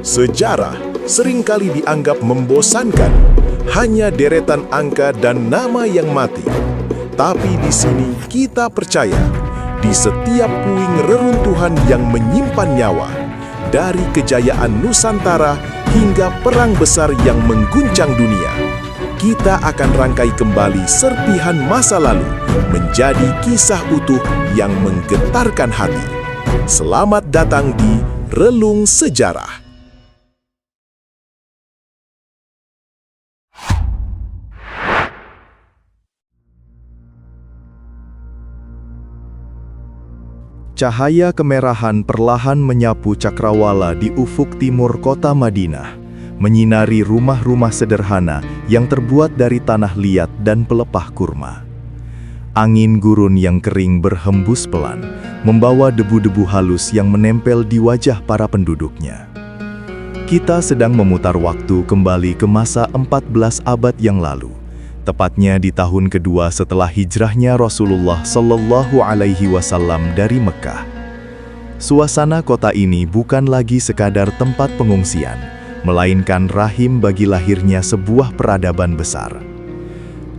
Sejarah seringkali dianggap membosankan, hanya deretan angka dan nama yang mati. Tapi di sini kita percaya, di setiap puing reruntuhan yang menyimpan nyawa, dari kejayaan Nusantara hingga perang besar yang mengguncang dunia, kita akan rangkai kembali serpihan masa lalu menjadi kisah utuh yang menggetarkan hati. Selamat datang di Relung Sejarah. Cahaya kemerahan perlahan menyapu cakrawala di ufuk timur kota Madinah, menyinari rumah-rumah sederhana yang terbuat dari tanah liat dan pelepah kurma. Angin gurun yang kering berhembus pelan, membawa debu-debu halus yang menempel di wajah para penduduknya. Kita sedang memutar waktu kembali ke masa 14 abad yang lalu, tepatnya di tahun kedua setelah hijrahnya Rasulullah Shallallahu Alaihi Wasallam dari Mekah. Suasana kota ini bukan lagi sekadar tempat pengungsian, melainkan rahim bagi lahirnya sebuah peradaban besar.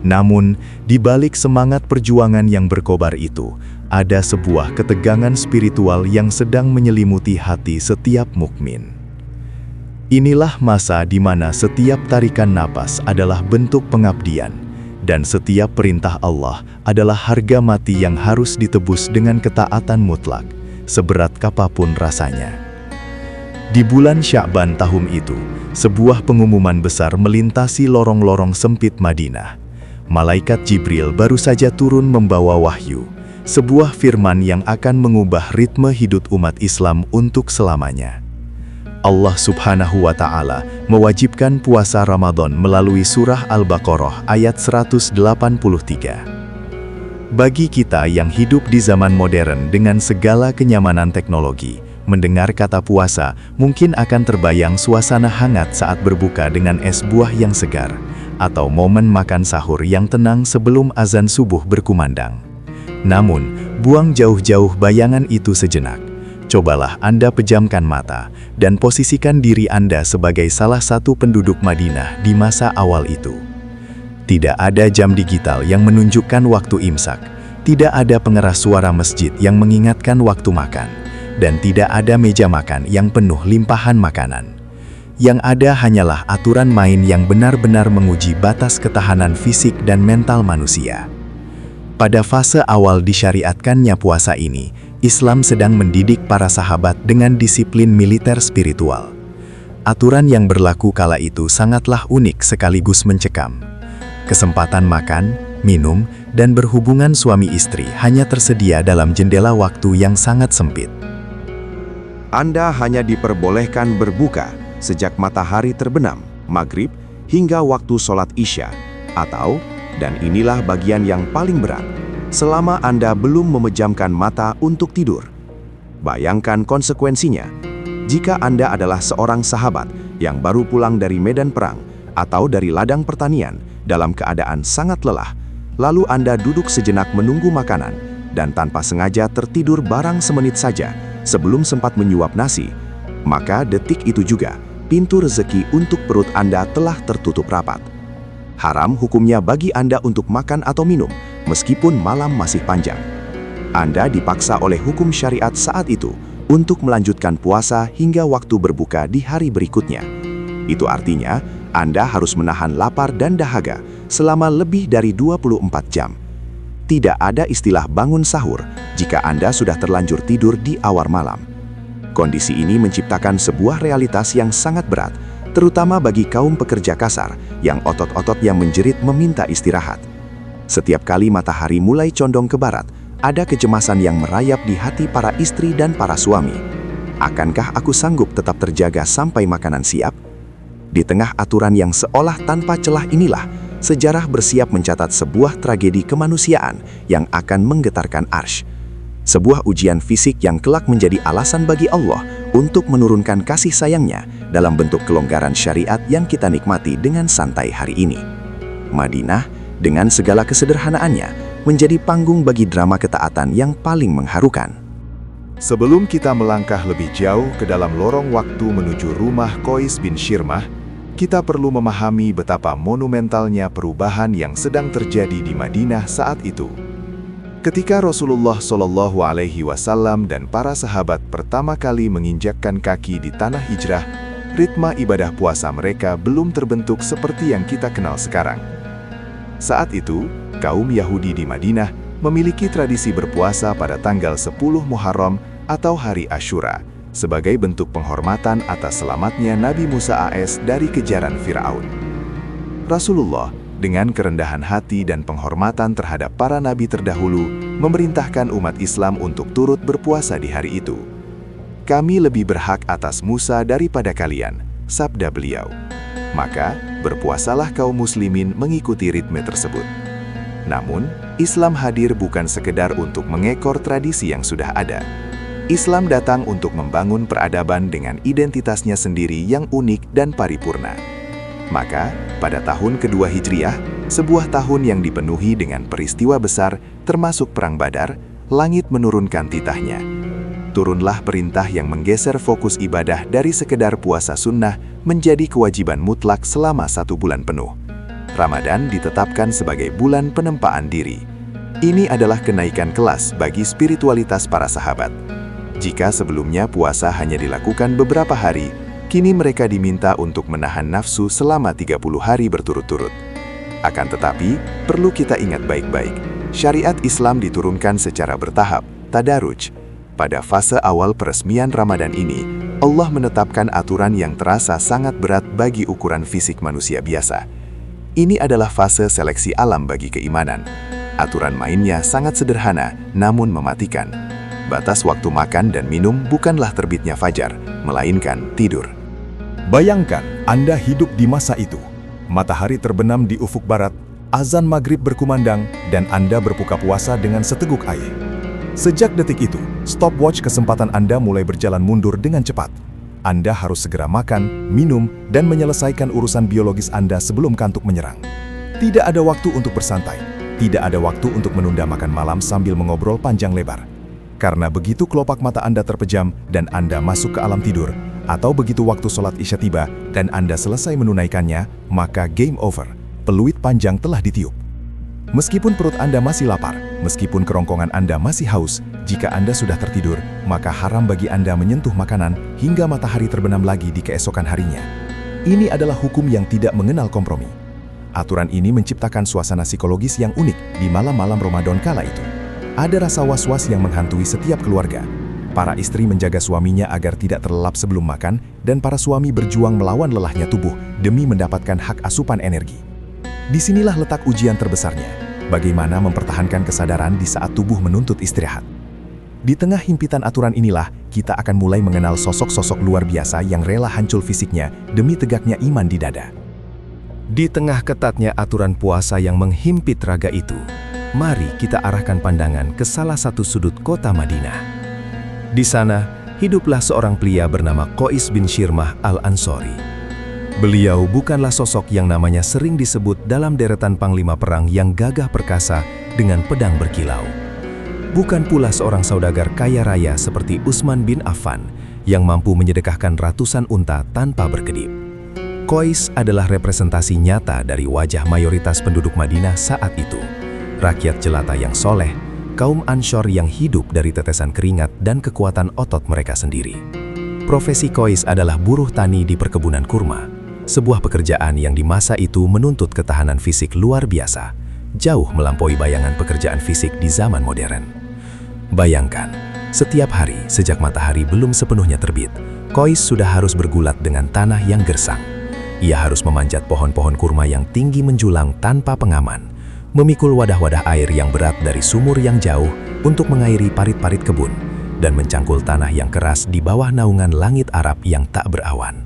Namun, di balik semangat perjuangan yang berkobar itu, ada sebuah ketegangan spiritual yang sedang menyelimuti hati setiap mukmin. Inilah masa di mana setiap tarikan napas adalah bentuk pengabdian, dan setiap perintah Allah adalah harga mati yang harus ditebus dengan ketaatan mutlak, seberat apapun rasanya. Di bulan Sya'ban tahun itu, sebuah pengumuman besar melintasi lorong-lorong sempit Madinah. Malaikat Jibril baru saja turun membawa wahyu, sebuah firman yang akan mengubah ritme hidup umat Islam untuk selamanya. Allah Subhanahu wa Ta'ala mewajibkan puasa Ramadan melalui surah Al-Baqarah ayat 183. Bagi kita yang hidup di zaman modern dengan segala kenyamanan teknologi, mendengar kata puasa mungkin akan terbayang suasana hangat saat berbuka dengan es buah yang segar, atau momen makan sahur yang tenang sebelum azan subuh berkumandang. Namun, buang jauh-jauh bayangan itu sejenak. Cobalah Anda pejamkan mata dan posisikan diri Anda sebagai salah satu penduduk Madinah di masa awal itu. Tidak ada jam digital yang menunjukkan waktu imsak, tidak ada pengeras suara masjid yang mengingatkan waktu makan, dan tidak ada meja makan yang penuh limpahan makanan. Yang ada hanyalah aturan main yang benar-benar menguji batas ketahanan fisik dan mental manusia. Pada fase awal disyariatkannya puasa ini, Islam sedang mendidik para sahabat dengan disiplin militer spiritual. Aturan yang berlaku kala itu sangatlah unik sekaligus mencekam. Kesempatan makan, minum, dan berhubungan suami istri hanya tersedia dalam jendela waktu yang sangat sempit. Anda hanya diperbolehkan berbuka sejak matahari terbenam, maghrib, hingga waktu sholat Isya, atau, dan inilah bagian yang paling berat, selama Anda belum memejamkan mata untuk tidur. Bayangkan konsekuensinya, jika Anda adalah seorang sahabat yang baru pulang dari medan perang atau dari ladang pertanian dalam keadaan sangat lelah, lalu Anda duduk sejenak menunggu makanan dan tanpa sengaja tertidur barang semenit saja sebelum sempat menyuap nasi, maka detik itu juga pintu rezeki untuk perut Anda telah tertutup rapat. Haram hukumnya bagi Anda untuk makan atau minum, meskipun malam masih panjang. Anda dipaksa oleh hukum syariat saat itu untuk melanjutkan puasa hingga waktu berbuka di hari berikutnya. Itu artinya, Anda harus menahan lapar dan dahaga selama lebih dari 24 jam. Tidak ada istilah bangun sahur jika Anda sudah terlanjur tidur di awal malam. Kondisi ini menciptakan sebuah realitas yang sangat berat, terutama bagi kaum pekerja kasar yang otot-ototnya menjerit meminta istirahat. Setiap kali matahari mulai condong ke barat, ada kecemasan yang merayap di hati para istri dan para suami. Akankah aku sanggup tetap terjaga sampai makanan siap? Di tengah aturan yang seolah tanpa celah inilah, sejarah bersiap mencatat sebuah tragedi kemanusiaan yang akan menggetarkan arsy. Sebuah ujian fisik yang kelak menjadi alasan bagi Allah untuk menurunkan kasih sayangnya dalam bentuk kelonggaran syariat yang kita nikmati dengan santai hari ini. Madinah, dengan segala kesederhanaannya, menjadi panggung bagi drama ketaatan yang paling mengharukan. Sebelum kita melangkah lebih jauh ke dalam lorong waktu menuju rumah Qais bin Shirmah, kita perlu memahami betapa monumentalnya perubahan yang sedang terjadi di Madinah saat itu. Ketika Rasulullah Shallallahu Alaihi Wasallam dan para sahabat pertama kali menginjakkan kaki di tanah hijrah, ritme ibadah puasa mereka belum terbentuk seperti yang kita kenal sekarang. Saat itu, kaum Yahudi di Madinah memiliki tradisi berpuasa pada tanggal 10 Muharram atau hari Asyura, sebagai bentuk penghormatan atas selamatnya Nabi Musa AS dari kejaran Firaun. Rasulullah, dengan kerendahan hati dan penghormatan terhadap para nabi terdahulu, memerintahkan umat Islam untuk turut berpuasa di hari itu. "Kami lebih berhak atas Musa daripada kalian," sabda beliau. Maka, berpuasalah kaum muslimin mengikuti ritme tersebut. Namun, Islam hadir bukan sekedar untuk mengekor tradisi yang sudah ada. Islam datang untuk membangun peradaban dengan identitasnya sendiri yang unik dan paripurna. Maka, pada tahun kedua Hijriah, sebuah tahun yang dipenuhi dengan peristiwa besar termasuk Perang Badar, langit menurunkan titahnya. Turunlah perintah yang menggeser fokus ibadah dari sekedar puasa sunnah menjadi kewajiban mutlak selama 1 bulan penuh. Ramadan ditetapkan sebagai bulan penempaan diri. Ini adalah kenaikan kelas bagi spiritualitas para sahabat. Jika sebelumnya puasa hanya dilakukan beberapa hari, kini mereka diminta untuk menahan nafsu selama 30 hari berturut-turut. Akan tetapi, perlu kita ingat baik-baik, syariat Islam diturunkan secara bertahap, tadaruj. Pada fase awal peresmian Ramadan ini, Allah menetapkan aturan yang terasa sangat berat bagi ukuran fisik manusia biasa. Ini adalah fase seleksi alam bagi keimanan. Aturan mainnya sangat sederhana, namun mematikan. Batas waktu makan dan minum bukanlah terbitnya fajar, melainkan tidur. Bayangkan Anda hidup di masa itu. Matahari terbenam di ufuk barat, azan maghrib berkumandang, dan Anda berbuka puasa dengan seteguk air. Sejak detik itu, stopwatch kesempatan Anda mulai berjalan mundur dengan cepat. Anda harus segera makan, minum, dan menyelesaikan urusan biologis Anda sebelum kantuk menyerang. Tidak ada waktu untuk bersantai. Tidak ada waktu untuk menunda makan malam sambil mengobrol panjang lebar. Karena begitu kelopak mata Anda terpejam dan Anda masuk ke alam tidur, atau begitu waktu sholat Isya tiba dan Anda selesai menunaikannya, maka game over. Peluit panjang telah ditiup. Meskipun perut Anda masih lapar, meskipun kerongkongan Anda masih haus, jika Anda sudah tertidur, maka haram bagi Anda menyentuh makanan hingga matahari terbenam lagi di keesokan harinya. Ini adalah hukum yang tidak mengenal kompromi. Aturan ini menciptakan suasana psikologis yang unik di malam-malam Ramadan kala itu. Ada rasa was-was yang menghantui setiap keluarga. Para istri menjaga suaminya agar tidak terlelap sebelum makan, dan para suami berjuang melawan lelahnya tubuh demi mendapatkan hak asupan energi. Disinilah letak ujian terbesarnya, bagaimana mempertahankan kesadaran di saat tubuh menuntut istirahat. Di tengah himpitan aturan inilah, kita akan mulai mengenal sosok-sosok luar biasa yang rela hancur fisiknya demi tegaknya iman di dada. Di tengah ketatnya aturan puasa yang menghimpit raga itu, mari kita arahkan pandangan ke salah satu sudut kota Madinah. Di sana, hiduplah seorang pria bernama Qais bin Shirmah al-Ansori. Beliau bukanlah sosok yang namanya sering disebut dalam deretan panglima perang yang gagah perkasa dengan pedang berkilau. Bukan pula seorang saudagar kaya raya seperti Utsman bin Affan yang mampu menyedekahkan ratusan unta tanpa berkedip. Qais adalah representasi nyata dari wajah mayoritas penduduk Madinah saat itu. Rakyat jelata yang soleh, kaum Anshor yang hidup dari tetesan keringat dan kekuatan otot mereka sendiri. Profesi Qais adalah buruh tani di perkebunan kurma. Sebuah pekerjaan yang di masa itu menuntut ketahanan fisik luar biasa, jauh melampaui bayangan pekerjaan fisik di zaman modern. Bayangkan, setiap hari sejak matahari belum sepenuhnya terbit, Qais sudah harus bergulat dengan tanah yang gersang. Ia harus memanjat pohon-pohon kurma yang tinggi menjulang tanpa pengaman, memikul wadah-wadah air yang berat dari sumur yang jauh untuk mengairi parit-parit kebun, dan mencangkul tanah yang keras di bawah naungan langit Arab yang tak berawan.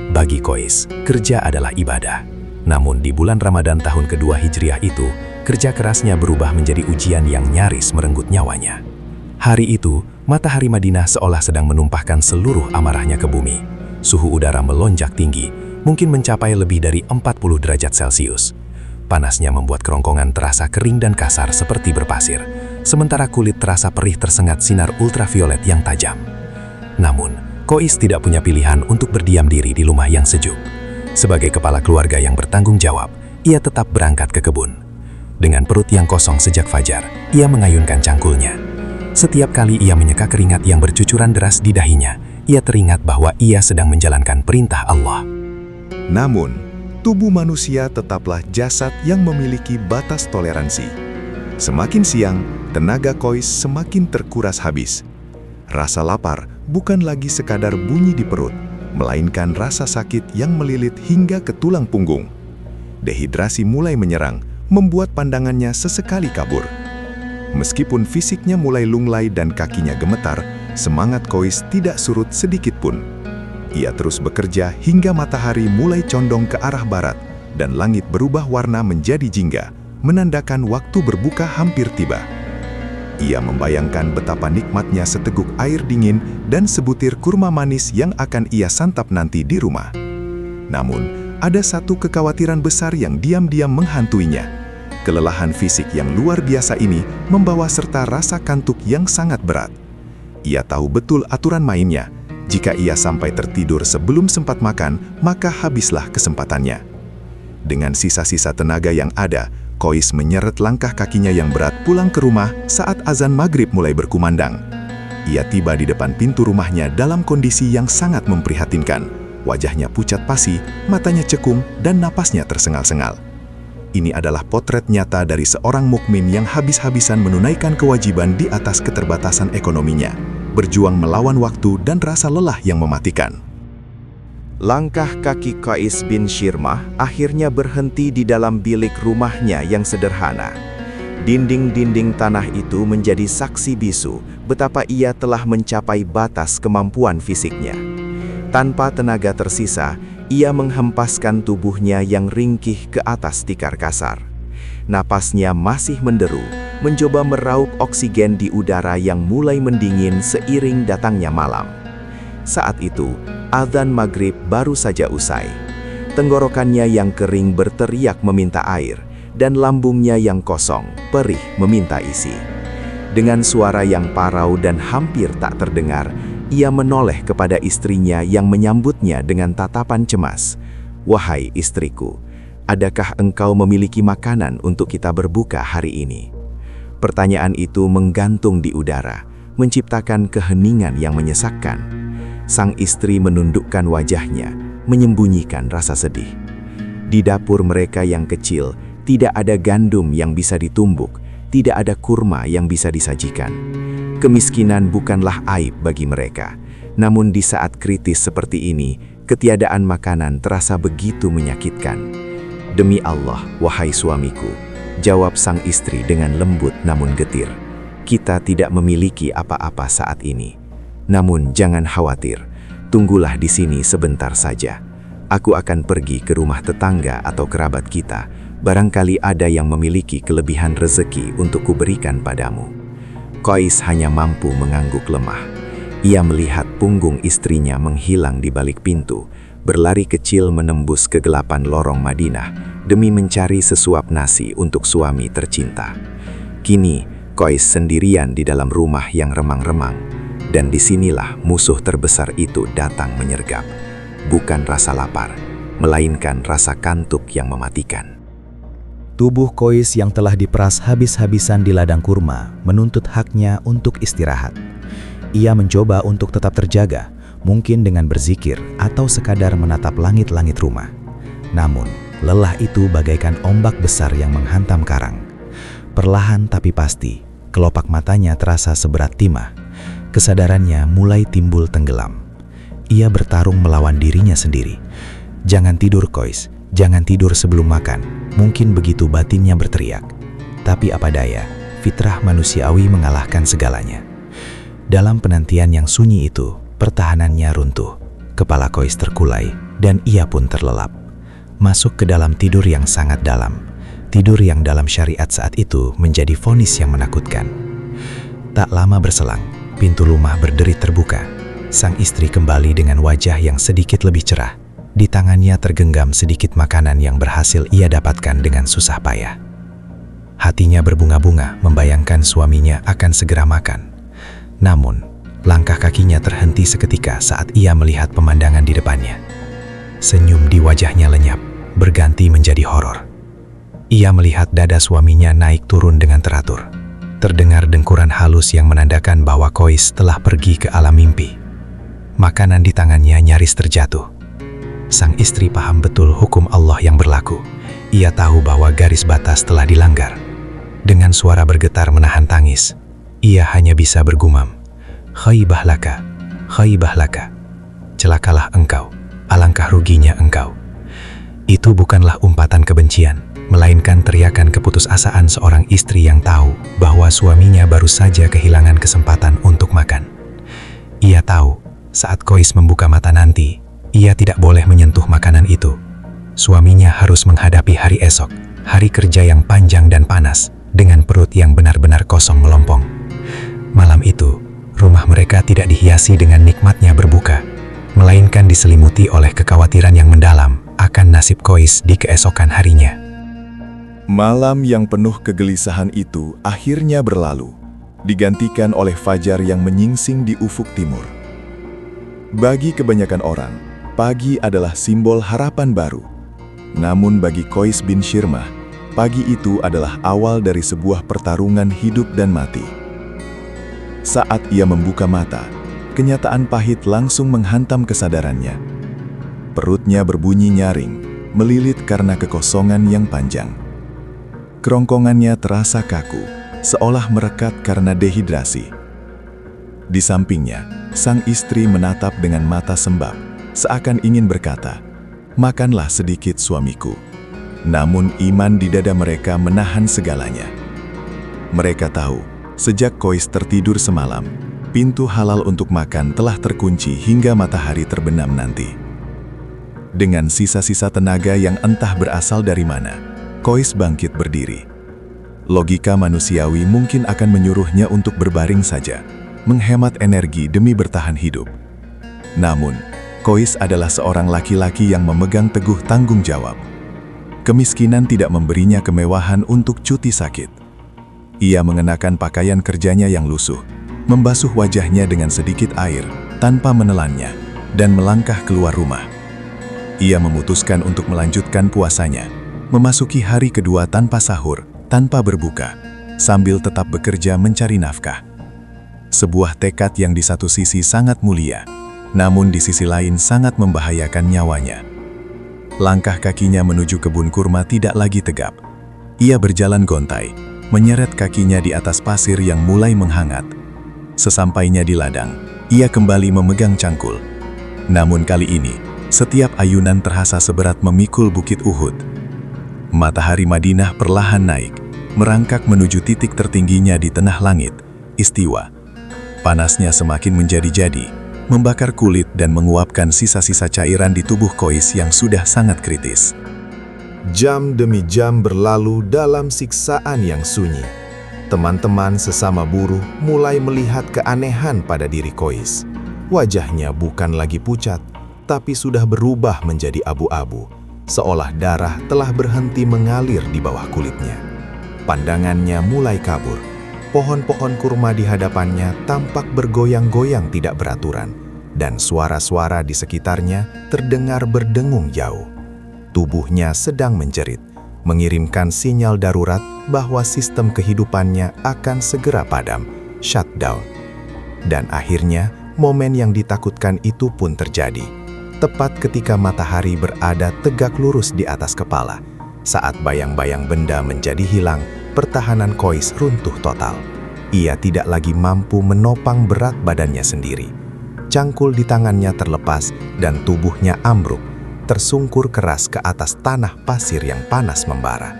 Bagi Qais, kerja adalah ibadah. Namun di bulan Ramadan tahun kedua Hijriah itu, kerja kerasnya berubah menjadi ujian yang nyaris merenggut nyawanya. Hari itu, matahari Madinah seolah sedang menumpahkan seluruh amarahnya ke bumi. Suhu udara melonjak tinggi, mungkin mencapai lebih dari 40 derajat Celcius. Panasnya membuat kerongkongan terasa kering dan kasar seperti berpasir, sementara kulit terasa perih tersengat sinar ultraviolet yang tajam. Namun, Kois tidak punya pilihan untuk berdiam diri di rumah yang sejuk. Sebagai kepala keluarga yang bertanggung jawab, ia tetap berangkat ke kebun. Dengan perut yang kosong sejak fajar, ia mengayunkan cangkulnya. Setiap kali ia menyeka keringat yang bercucuran deras di dahinya, ia teringat bahwa ia sedang menjalankan perintah Allah. Namun, tubuh manusia tetaplah jasad yang memiliki batas toleransi. Semakin siang, tenaga Kois semakin terkuras habis. Rasa lapar bukan lagi sekadar bunyi di perut, melainkan rasa sakit yang melilit hingga ke tulang punggung. Dehidrasi mulai menyerang, membuat pandangannya sesekali kabur. Meskipun fisiknya mulai lunglai dan kakinya gemetar, semangat Kois tidak surut sedikit pun. Ia terus bekerja hingga matahari mulai condong ke arah barat dan langit berubah warna menjadi jingga, menandakan waktu berbuka hampir tiba. Ia membayangkan betapa nikmatnya seteguk air dingin dan sebutir kurma manis yang akan ia santap nanti di rumah. Namun, ada satu kekhawatiran besar yang diam-diam menghantuinya. Kelelahan fisik yang luar biasa ini membawa serta rasa kantuk yang sangat berat. Ia tahu betul aturan mainnya. Jika ia sampai tertidur sebelum sempat makan, maka habislah kesempatannya. Dengan sisa-sisa tenaga yang ada, Kois menyeret langkah kakinya yang berat pulang ke rumah saat azan maghrib mulai berkumandang. Ia tiba di depan pintu rumahnya dalam kondisi yang sangat memprihatinkan. Wajahnya pucat pasi, matanya cekung, dan napasnya tersengal-sengal. Ini adalah potret nyata dari seorang mukmin yang habis-habisan menunaikan kewajiban di atas keterbatasan ekonominya, berjuang melawan waktu dan rasa lelah yang mematikan. Langkah kaki Qais bin Shirmah akhirnya berhenti di dalam bilik rumahnya yang sederhana. Dinding-dinding tanah itu menjadi saksi bisu betapa ia telah mencapai batas kemampuan fisiknya. Tanpa tenaga tersisa, ia menghempaskan tubuhnya yang ringkih ke atas tikar kasar. Napasnya masih menderu, mencoba meraup oksigen di udara yang mulai mendingin seiring datangnya malam. Saat itu, azan maghrib baru saja usai. Tenggorokannya yang kering berteriak meminta air, dan lambungnya yang kosong, perih meminta isi. Dengan suara yang parau dan hampir tak terdengar, ia menoleh kepada istrinya yang menyambutnya dengan tatapan cemas. "Wahai istriku, adakah engkau memiliki makanan untuk kita berbuka hari ini?" Pertanyaan itu menggantung di udara, menciptakan keheningan yang menyesakkan. Sang istri menundukkan wajahnya, menyembunyikan rasa sedih. Di dapur mereka yang kecil, tidak ada gandum yang bisa ditumbuk, tidak ada kurma yang bisa disajikan. Kemiskinan bukanlah aib bagi mereka, namun di saat kritis seperti ini, ketiadaan makanan terasa begitu menyakitkan. "Demi Allah, wahai suamiku," jawab sang istri dengan lembut namun getir, "kita tidak memiliki apa-apa saat ini. Namun jangan khawatir, tunggulah di sini sebentar saja. Aku akan pergi ke rumah tetangga atau kerabat kita, barangkali ada yang memiliki kelebihan rezeki untuk kuberikan padamu." Qais hanya mampu mengangguk lemah. Ia melihat punggung istrinya menghilang di balik pintu, berlari kecil menembus kegelapan lorong Madinah demi mencari sesuap nasi untuk suami tercinta. Kini, Qais sendirian di dalam rumah yang remang-remang. Dan disinilah musuh terbesar itu datang menyergap. Bukan rasa lapar, melainkan rasa kantuk yang mematikan. Tubuh Qais yang telah diperas habis-habisan di ladang kurma menuntut haknya untuk istirahat. Ia mencoba untuk tetap terjaga, mungkin dengan berzikir atau sekadar menatap langit-langit rumah. Namun, lelah itu bagaikan ombak besar yang menghantam karang. Perlahan tapi pasti, kelopak matanya terasa seberat timah. Kesadarannya mulai timbul tenggelam. Ia bertarung melawan dirinya sendiri. "Jangan tidur, Qais. Jangan tidur sebelum makan." Mungkin begitu batinnya berteriak. Tapi apa daya, fitrah manusiawi mengalahkan segalanya. Dalam penantian yang sunyi itu, pertahanannya runtuh. Kepala Qais terkulai, dan ia pun terlelap. Masuk ke dalam tidur yang sangat dalam. Tidur yang dalam syariat saat itu menjadi vonis yang menakutkan. Tak lama berselang, pintu rumah berderit terbuka. Sang istri kembali dengan wajah yang sedikit lebih cerah. Di tangannya tergenggam sedikit makanan yang berhasil ia dapatkan dengan susah payah. Hatinya berbunga-bunga membayangkan suaminya akan segera makan. Namun, langkah kakinya terhenti seketika saat ia melihat pemandangan di depannya. Senyum di wajahnya lenyap, berganti menjadi horor. Ia melihat dada suaminya naik turun dengan teratur. Terdengar dengkuran halus yang menandakan bahwa Kois telah pergi ke alam mimpi. Makanan di tangannya nyaris terjatuh. Sang istri paham betul hukum Allah yang berlaku. Ia tahu bahwa garis batas telah dilanggar. Dengan suara bergetar menahan tangis, ia hanya bisa bergumam, "Khaibah laka, khaibah laka." Celakalah engkau, alangkah ruginya engkau. Itu bukanlah umpatan kebencian, melainkan teriakan keputusasaan seorang istri yang tahu bahwa suaminya baru saja kehilangan kesempatan untuk makan. Ia tahu, saat Kois membuka mata nanti, ia tidak boleh menyentuh makanan itu. Suaminya harus menghadapi hari esok, hari kerja yang panjang dan panas, dengan perut yang benar-benar kosong melompong. Malam itu, rumah mereka tidak dihiasi dengan nikmatnya berbuka, melainkan diselimuti oleh kekhawatiran yang mendalam akan nasib Kois di keesokan harinya. Malam yang penuh kegelisahan itu akhirnya berlalu, digantikan oleh fajar yang menyingsing di ufuk timur. Bagi kebanyakan orang, pagi adalah simbol harapan baru. Namun bagi Kois bin Shirmah, pagi itu adalah awal dari sebuah pertarungan hidup dan mati. Saat ia membuka mata, kenyataan pahit langsung menghantam kesadarannya. Perutnya berbunyi nyaring, melilit karena kekosongan yang panjang. Kerongkongannya terasa kaku, seolah merekat karena dehidrasi. Di sampingnya, sang istri menatap dengan mata sembab, seakan ingin berkata, "Makanlah sedikit suamiku." Namun iman di dada mereka menahan segalanya. Mereka tahu, sejak Kois tertidur semalam, pintu halal untuk makan telah terkunci hingga matahari terbenam nanti. Dengan sisa-sisa tenaga yang entah berasal dari mana, Kois bangkit berdiri. Logika manusiawi mungkin akan menyuruhnya untuk berbaring saja, menghemat energi demi bertahan hidup. Namun, Kois adalah seorang laki-laki yang memegang teguh tanggung jawab. Kemiskinan tidak memberinya kemewahan untuk cuti sakit. Ia mengenakan pakaian kerjanya yang lusuh, membasuh wajahnya dengan sedikit air, tanpa menelannya, dan melangkah keluar rumah. Ia memutuskan untuk melanjutkan puasanya, memasuki hari kedua tanpa sahur, tanpa berbuka, sambil tetap bekerja mencari nafkah. Sebuah tekad yang di satu sisi sangat mulia, namun di sisi lain sangat membahayakan nyawanya. Langkah kakinya menuju kebun kurma tidak lagi tegap. Ia berjalan gontai, menyeret kakinya di atas pasir yang mulai menghangat. Sesampainya di ladang, ia kembali memegang cangkul. Namun kali ini, setiap ayunan terasa seberat memikul bukit Uhud. Matahari Madinah perlahan naik, merangkak menuju titik tertingginya di tengah langit, Istiwa. Panasnya semakin menjadi-jadi, membakar kulit dan menguapkan sisa-sisa cairan di tubuh Kois yang sudah sangat kritis. Jam demi jam berlalu dalam siksaan yang sunyi. Teman-teman sesama buruh mulai melihat keanehan pada diri Kois. Wajahnya bukan lagi pucat, tapi sudah berubah menjadi abu-abu, seolah darah telah berhenti mengalir di bawah kulitnya. Pandangannya mulai kabur. Pohon-pohon kurma di hadapannya tampak bergoyang-goyang tidak beraturan, dan suara-suara di sekitarnya terdengar berdengung jauh. Tubuhnya sedang menjerit, mengirimkan sinyal darurat bahwa sistem kehidupannya akan segera padam, shutdown. Dan akhirnya, momen yang ditakutkan itu pun terjadi. Tepat ketika matahari berada tegak lurus di atas kepala, saat bayang-bayang benda menjadi hilang, pertahanan Kois runtuh total. Ia tidak lagi mampu menopang berat badannya sendiri. Cangkul di tangannya terlepas dan tubuhnya ambruk, tersungkur keras ke atas tanah pasir yang panas membara.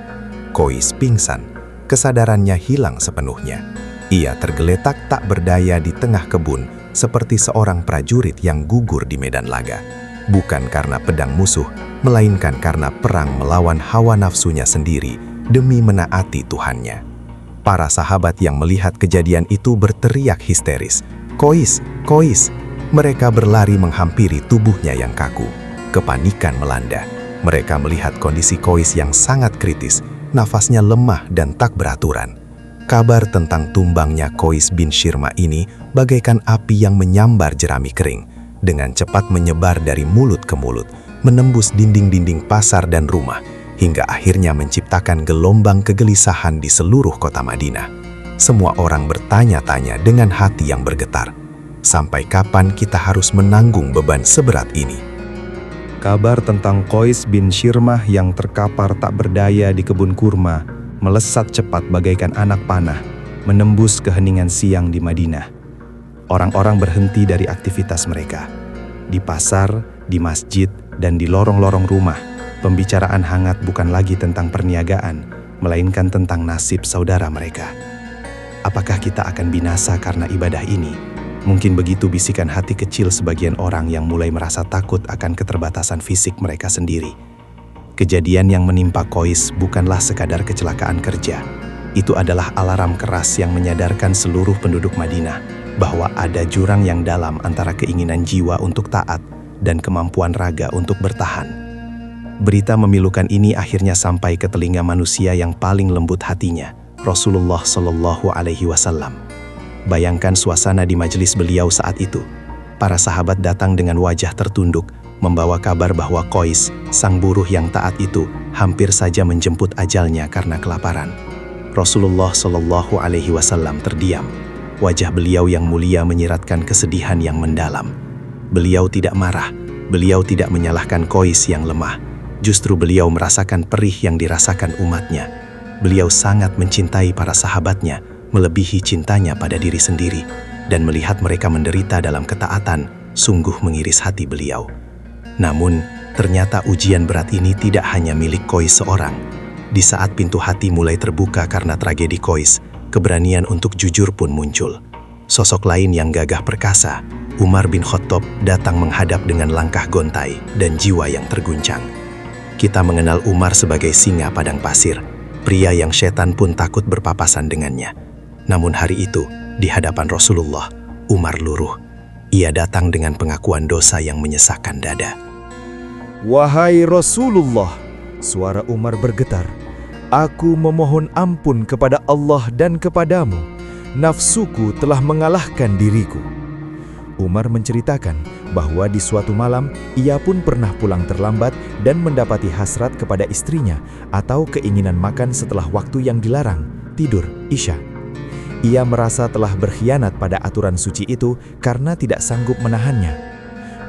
Kois pingsan, kesadarannya hilang sepenuhnya. Ia tergeletak tak berdaya di tengah kebun, seperti seorang prajurit yang gugur di medan laga. Bukan karena pedang musuh, melainkan karena perang melawan hawa nafsunya sendiri demi menaati Tuhannya. Para sahabat yang melihat kejadian itu berteriak histeris, "Kois, Kois!" Mereka berlari menghampiri tubuhnya yang kaku. kepanikan melanda. Mereka melihat kondisi Kois yang sangat kritis, nafasnya lemah dan tak beraturan. Kabar tentang tumbangnya Kois bin Shirma ini bagaikan api yang menyambar jerami kering, dengan cepat menyebar dari mulut ke mulut, menembus dinding-dinding pasar dan rumah, hingga akhirnya menciptakan gelombang kegelisahan di seluruh kota Madinah. Semua orang bertanya-tanya dengan hati yang bergetar, sampai kapan kita harus menanggung beban seberat ini? Kabar tentang Kois bin Shirmah yang terkapar tak berdaya di kebun kurma melesat cepat bagaikan anak panah, menembus keheningan siang di Madinah. Orang-orang berhenti dari aktivitas mereka. Di pasar, di masjid, dan di lorong-lorong rumah, pembicaraan hangat bukan lagi tentang perniagaan, melainkan tentang nasib saudara mereka. Apakah kita akan binasa karena ibadah ini? Mungkin begitu bisikan hati kecil sebagian orang yang mulai merasa takut akan keterbatasan fisik mereka sendiri. Kejadian yang menimpa Kois bukanlah sekadar kecelakaan kerja. Itu adalah alarm keras yang menyadarkan seluruh penduduk Madinah bahwa ada jurang yang dalam antara keinginan jiwa untuk taat dan kemampuan raga untuk bertahan. Berita memilukan ini akhirnya sampai ke telinga manusia yang paling lembut hatinya, Rasulullah Shallallahu Alaihi Wasallam. Bayangkan suasana di majelis beliau saat itu. Para sahabat datang dengan wajah tertunduk, membawa kabar bahwa Kois, sang buruh yang taat itu, hampir saja menjemput ajalnya karena kelaparan. Rasulullah Shallallahu Alaihi Wasallam terdiam. Wajah beliau yang mulia menyiratkan kesedihan yang mendalam. Beliau tidak marah, beliau tidak menyalahkan Kois yang lemah. Justru beliau merasakan perih yang dirasakan umatnya. Beliau sangat mencintai para sahabatnya, melebihi cintanya pada diri sendiri, dan melihat mereka menderita dalam ketaatan, sungguh mengiris hati beliau. Namun, ternyata ujian berat ini tidak hanya milik Kois seorang. Di saat pintu hati mulai terbuka karena tragedi Kois, keberanian untuk jujur pun muncul. Sosok lain yang gagah perkasa, Umar bin Khattab, datang menghadap dengan langkah gontai dan jiwa yang terguncang. Kita mengenal Umar sebagai singa padang pasir, pria yang setan pun takut berpapasan dengannya. Namun hari itu, di hadapan Rasulullah, Umar luruh. Ia datang dengan pengakuan dosa yang menyesakkan dada. Wahai Rasulullah, suara Umar bergetar. Aku memohon ampun kepada Allah dan kepadamu. Nafsuku telah mengalahkan diriku. Umar menceritakan bahwa di suatu malam ia pun pernah pulang terlambat dan mendapati hasrat kepada istrinya atau keinginan makan setelah waktu yang dilarang, tidur, Isya. Ia merasa telah berkhianat pada aturan suci itu karena tidak sanggup menahannya.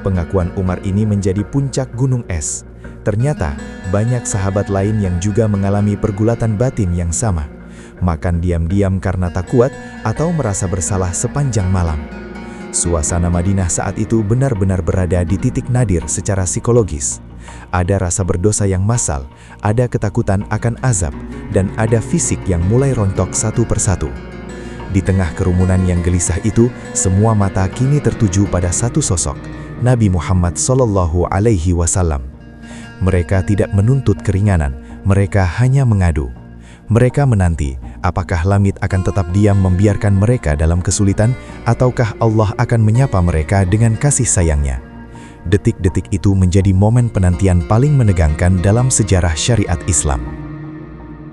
Pengakuan Umar ini menjadi puncak gunung es. Ternyata banyak sahabat lain yang juga mengalami pergulatan batin yang sama. Makan diam-diam karena tak kuat atau merasa bersalah sepanjang malam. Suasana Madinah saat itu benar-benar berada di titik nadir secara psikologis. Ada rasa berdosa yang massal, ada ketakutan akan azab, dan ada fisik yang mulai rontok satu persatu. Di tengah kerumunan yang gelisah itu, semua mata kini tertuju pada satu sosok, Nabi Muhammad Shallallahu Alaihi Wasallam. Mereka tidak menuntut keringanan, mereka hanya mengadu. Mereka menanti, apakah langit akan tetap diam membiarkan mereka dalam kesulitan, ataukah Allah akan menyapa mereka dengan kasih sayangnya. Detik-detik itu menjadi momen penantian paling menegangkan dalam sejarah syariat Islam.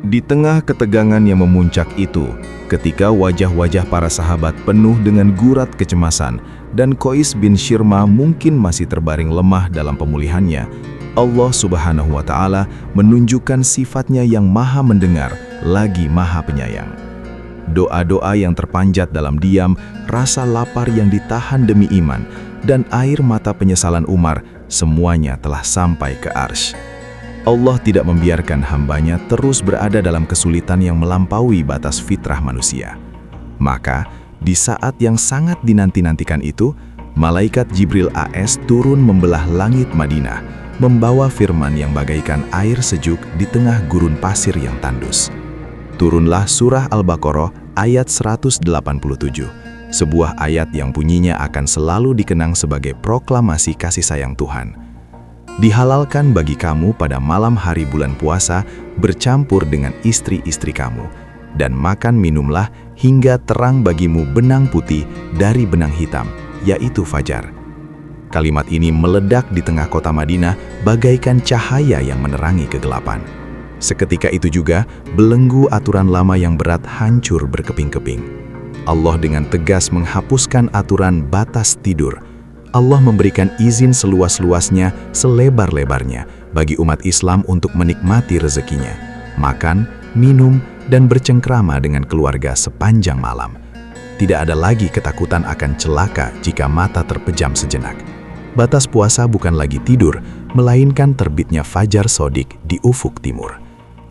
Di tengah ketegangan yang memuncak itu, ketika wajah-wajah para sahabat penuh dengan gurat kecemasan dan Kois bin Shirma mungkin masih terbaring lemah dalam pemulihannya, Allah Subhanahu wa Ta'ala menunjukkan sifatnya yang maha mendengar lagi maha penyayang. Doa-doa yang terpanjat dalam diam, rasa lapar yang ditahan demi iman, dan air mata penyesalan Umar, semuanya telah sampai ke arsy. Allah tidak membiarkan hambanya terus berada dalam kesulitan yang melampaui batas fitrah manusia. Maka, di saat yang sangat dinanti-nantikan itu, malaikat Jibril AS turun membelah langit Madinah, membawa firman yang bagaikan air sejuk di tengah gurun pasir yang tandus. Turunlah surah Al-Baqarah ayat 187, sebuah ayat yang bunyinya akan selalu dikenang sebagai proklamasi kasih sayang Tuhan. Dihalalkan bagi kamu pada malam hari bulan puasa bercampur dengan istri-istri kamu, dan makan minumlah hingga terang bagimu benang putih dari benang hitam, yaitu fajar. Kalimat ini meledak di tengah kota Madinah bagaikan cahaya yang menerangi kegelapan. Seketika itu juga, belenggu aturan lama yang berat hancur berkeping-keping. Allah dengan tegas menghapuskan aturan batas tidur. Allah memberikan izin seluas-luasnya, selebar-lebarnya bagi umat Islam untuk menikmati rezekinya, makan, minum, dan bercengkrama dengan keluarga sepanjang malam. Tidak ada lagi ketakutan akan celaka jika mata terpejam sejenak. Batas puasa bukan lagi tidur, melainkan terbitnya fajar sodik di ufuk timur.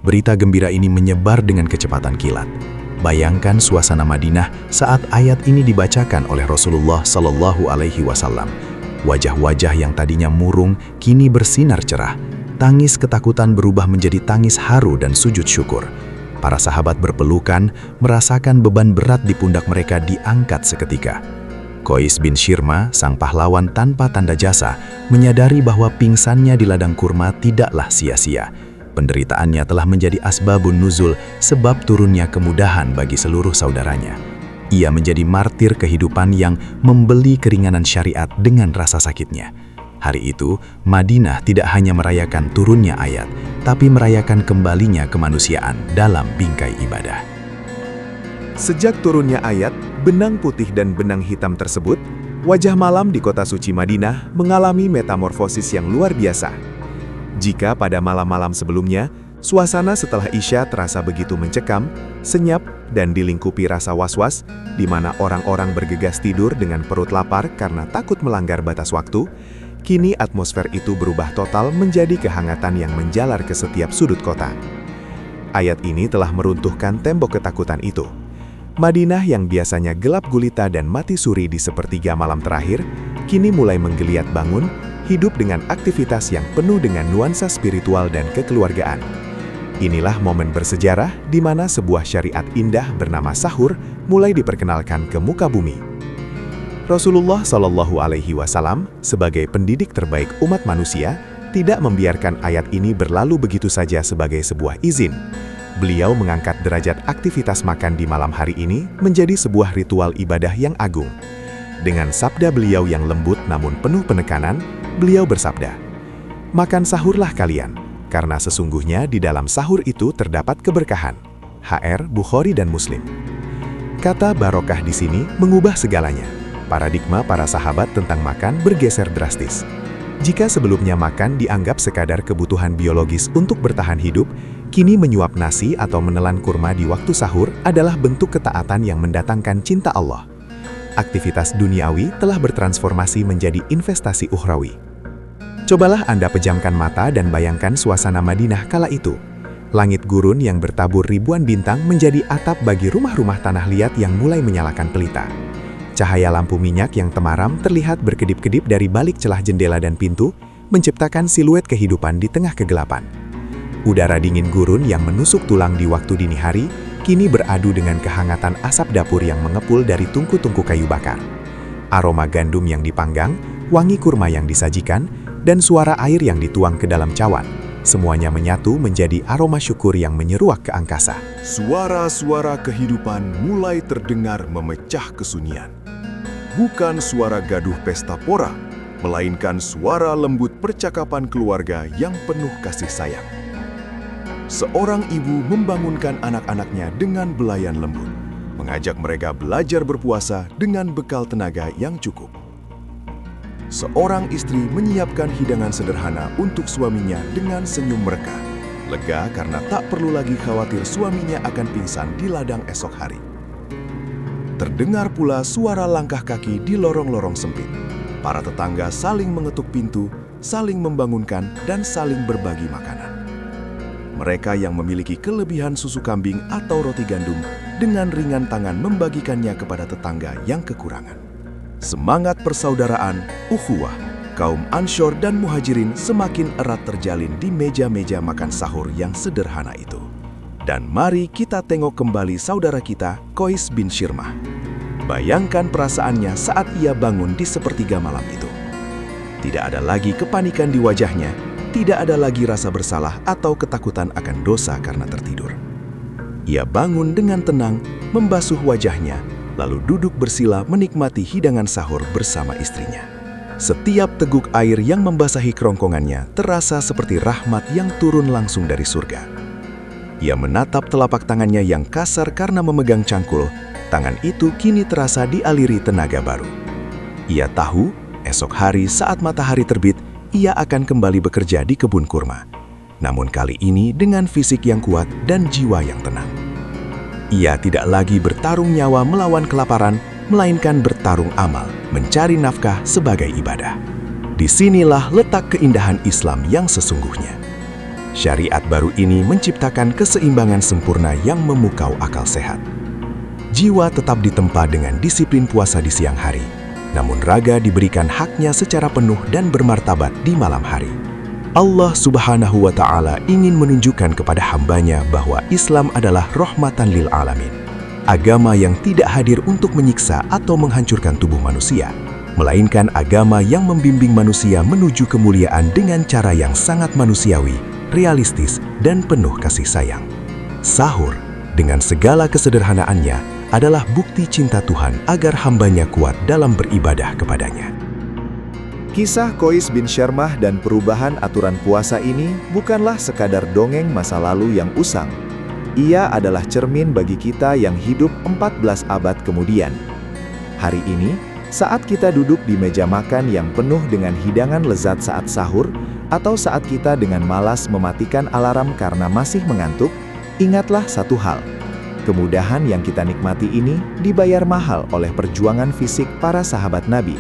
Berita gembira ini menyebar dengan kecepatan kilat. Bayangkan suasana Madinah saat ayat ini dibacakan oleh Rasulullah Shallallahu Alaihi Wasallam. Wajah-wajah yang tadinya murung kini bersinar cerah. Tangis ketakutan berubah menjadi tangis haru dan sujud syukur. Para sahabat berpelukan, merasakan beban berat di pundak mereka diangkat seketika. Qais bin Shirma, sang pahlawan tanpa tanda jasa, menyadari bahwa pingsannya di ladang kurma tidaklah sia-sia. Penderitaannya telah menjadi asbabun nuzul, sebab turunnya kemudahan bagi seluruh saudaranya. Ia menjadi martir kehidupan yang membeli keringanan syariat dengan rasa sakitnya. Hari itu, Madinah tidak hanya merayakan turunnya ayat, tapi merayakan kembalinya kemanusiaan dalam bingkai ibadah. Sejak turunnya ayat, benang putih dan benang hitam tersebut, wajah malam di kota suci Madinah mengalami metamorfosis yang luar biasa. Jika pada malam-malam sebelumnya, suasana setelah Isya terasa begitu mencekam, senyap, dan dilingkupi rasa was-was, di mana orang-orang bergegas tidur dengan perut lapar karena takut melanggar batas waktu, kini atmosfer itu berubah total menjadi kehangatan yang menjalar ke setiap sudut kota. Ayat ini telah meruntuhkan tembok ketakutan itu. Madinah yang biasanya gelap gulita dan mati suri di sepertiga malam terakhir, kini mulai menggeliat bangun, hidup dengan aktivitas yang penuh dengan nuansa spiritual dan kekeluargaan. Inilah momen bersejarah di mana sebuah syariat indah bernama sahur mulai diperkenalkan ke muka bumi. Rasulullah Shallallahu Alaihi Wasallam sebagai pendidik terbaik umat manusia tidak membiarkan ayat ini berlalu begitu saja sebagai sebuah izin. Beliau mengangkat derajat aktivitas makan di malam hari ini menjadi sebuah ritual ibadah yang agung. Dengan sabda beliau yang lembut namun penuh penekanan, beliau bersabda, "Makan sahurlah kalian, karena sesungguhnya di dalam sahur itu terdapat keberkahan." HR Bukhari dan Muslim. Kata barokah di sini mengubah segalanya. Paradigma para sahabat tentang makan bergeser drastis. Jika sebelumnya makan dianggap sekadar kebutuhan biologis untuk bertahan hidup, kini menyuap nasi atau menelan kurma di waktu sahur adalah bentuk ketaatan yang mendatangkan cinta Allah. Aktivitas duniawi telah bertransformasi menjadi investasi ukhrawi. Cobalah Anda pejamkan mata dan bayangkan suasana Madinah kala itu. Langit gurun yang bertabur ribuan bintang menjadi atap bagi rumah-rumah tanah liat yang mulai menyalakan pelita. Cahaya lampu minyak yang temaram terlihat berkedip-kedip dari balik celah jendela dan pintu, menciptakan siluet kehidupan di tengah kegelapan. Udara dingin gurun yang menusuk tulang di waktu dini hari, kini beradu dengan kehangatan asap dapur yang mengepul dari tungku-tungku kayu bakar. Aroma gandum yang dipanggang, wangi kurma yang disajikan, dan suara air yang dituang ke dalam cawan, semuanya menyatu menjadi aroma syukur yang menyeruak ke angkasa. Suara-suara kehidupan mulai terdengar memecah kesunyian. Bukan suara gaduh pesta pora, melainkan suara lembut percakapan keluarga yang penuh kasih sayang. Seorang ibu membangunkan anak-anaknya dengan belayan lembut, mengajak mereka belajar berpuasa dengan bekal tenaga yang cukup. Seorang istri menyiapkan hidangan sederhana untuk suaminya dengan senyum mereka, lega karena tak perlu lagi khawatir suaminya akan pingsan di ladang esok hari. Terdengar pula suara langkah kaki di lorong-lorong sempit. Para tetangga saling mengetuk pintu, saling membangunkan, dan saling berbagi makanan. Mereka yang memiliki kelebihan susu kambing atau roti gandum dengan ringan tangan membagikannya kepada tetangga yang kekurangan. Semangat persaudaraan, ukhuwah, kaum Ansyar dan Muhajirin semakin erat terjalin di meja-meja makan sahur yang sederhana itu. Dan mari kita tengok kembali saudara kita, Qais bin Shirma. Bayangkan perasaannya saat ia bangun di sepertiga malam itu. Tidak ada lagi kepanikan di wajahnya, tidak ada lagi rasa bersalah atau ketakutan akan dosa karena tertidur. Ia bangun dengan tenang, membasuh wajahnya, lalu duduk bersila menikmati hidangan sahur bersama istrinya. Setiap teguk air yang membasahi kerongkongannya terasa seperti rahmat yang turun langsung dari surga. Ia menatap telapak tangannya yang kasar karena memegang cangkul. Tangan itu kini terasa dialiri tenaga baru. Ia tahu, esok hari saat matahari terbit, ia akan kembali bekerja di kebun kurma. Namun kali ini dengan fisik yang kuat dan jiwa yang tenang. Ia tidak lagi bertarung nyawa melawan kelaparan, melainkan bertarung amal, mencari nafkah sebagai ibadah. Disinilah letak keindahan Islam yang sesungguhnya. Syariat baru ini menciptakan keseimbangan sempurna yang memukau akal sehat. Jiwa tetap ditempa dengan disiplin puasa di siang hari, namun raga diberikan haknya secara penuh dan bermartabat di malam hari. Allah Subhanahu wa Ta'ala ingin menunjukkan kepada hambanya bahwa Islam adalah rahmatan lil alamin. Agama yang tidak hadir untuk menyiksa atau menghancurkan tubuh manusia, melainkan agama yang membimbing manusia menuju kemuliaan dengan cara yang sangat manusiawi, realistis, dan penuh kasih sayang. Sahur, dengan segala kesederhanaannya, adalah bukti cinta Tuhan agar hambanya kuat dalam beribadah kepadanya. Kisah Qais bin Syirmah dan perubahan aturan puasa ini bukanlah sekadar dongeng masa lalu yang usang. Ia adalah cermin bagi kita yang hidup 14 abad kemudian. Hari ini, saat kita duduk di meja makan yang penuh dengan hidangan lezat saat sahur, atau saat kita dengan malas mematikan alarm karena masih mengantuk, ingatlah satu hal. Kemudahan yang kita nikmati ini dibayar mahal oleh perjuangan fisik para sahabat Nabi.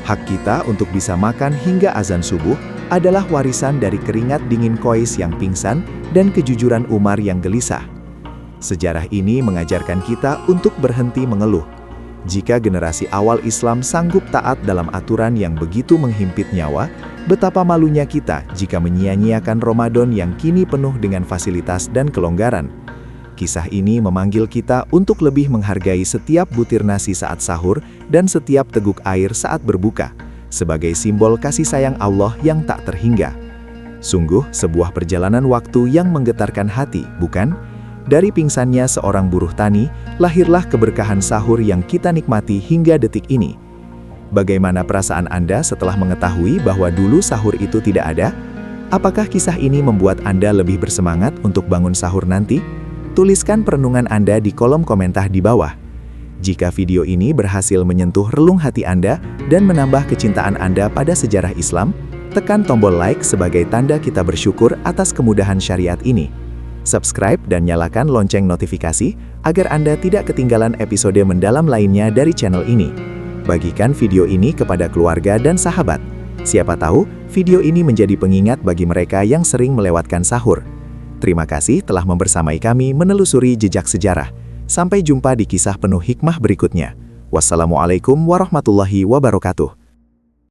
Hak kita untuk bisa makan hingga azan subuh adalah warisan dari keringat dingin Qais yang pingsan dan kejujuran Umar yang gelisah. Sejarah ini mengajarkan kita untuk berhenti mengeluh. Jika generasi awal Islam sanggup taat dalam aturan yang begitu menghimpit nyawa, betapa malunya kita jika menyia-nyiakan Ramadan yang kini penuh dengan fasilitas dan kelonggaran. Kisah ini memanggil kita untuk lebih menghargai setiap butir nasi saat sahur dan setiap teguk air saat berbuka, sebagai simbol kasih sayang Allah yang tak terhingga. Sungguh sebuah perjalanan waktu yang menggetarkan hati, bukan? Dari pingsannya seorang buruh tani, lahirlah keberkahan sahur yang kita nikmati hingga detik ini. Bagaimana perasaan Anda setelah mengetahui bahwa dulu sahur itu tidak ada? Apakah kisah ini membuat Anda lebih bersemangat untuk bangun sahur nanti? Tuliskan perenungan Anda di kolom komentar di bawah. Jika video ini berhasil menyentuh relung hati Anda dan menambah kecintaan Anda pada sejarah Islam, tekan tombol like sebagai tanda kita bersyukur atas kemudahan syariat ini. Subscribe dan nyalakan lonceng notifikasi agar Anda tidak ketinggalan episode mendalam lainnya dari channel ini. Bagikan video ini kepada keluarga dan sahabat. Siapa tahu, video ini menjadi pengingat bagi mereka yang sering melewatkan sahur. Terima kasih telah membersamai kami menelusuri jejak sejarah. Sampai jumpa di kisah penuh hikmah berikutnya. Wassalamualaikum warahmatullahi wabarakatuh.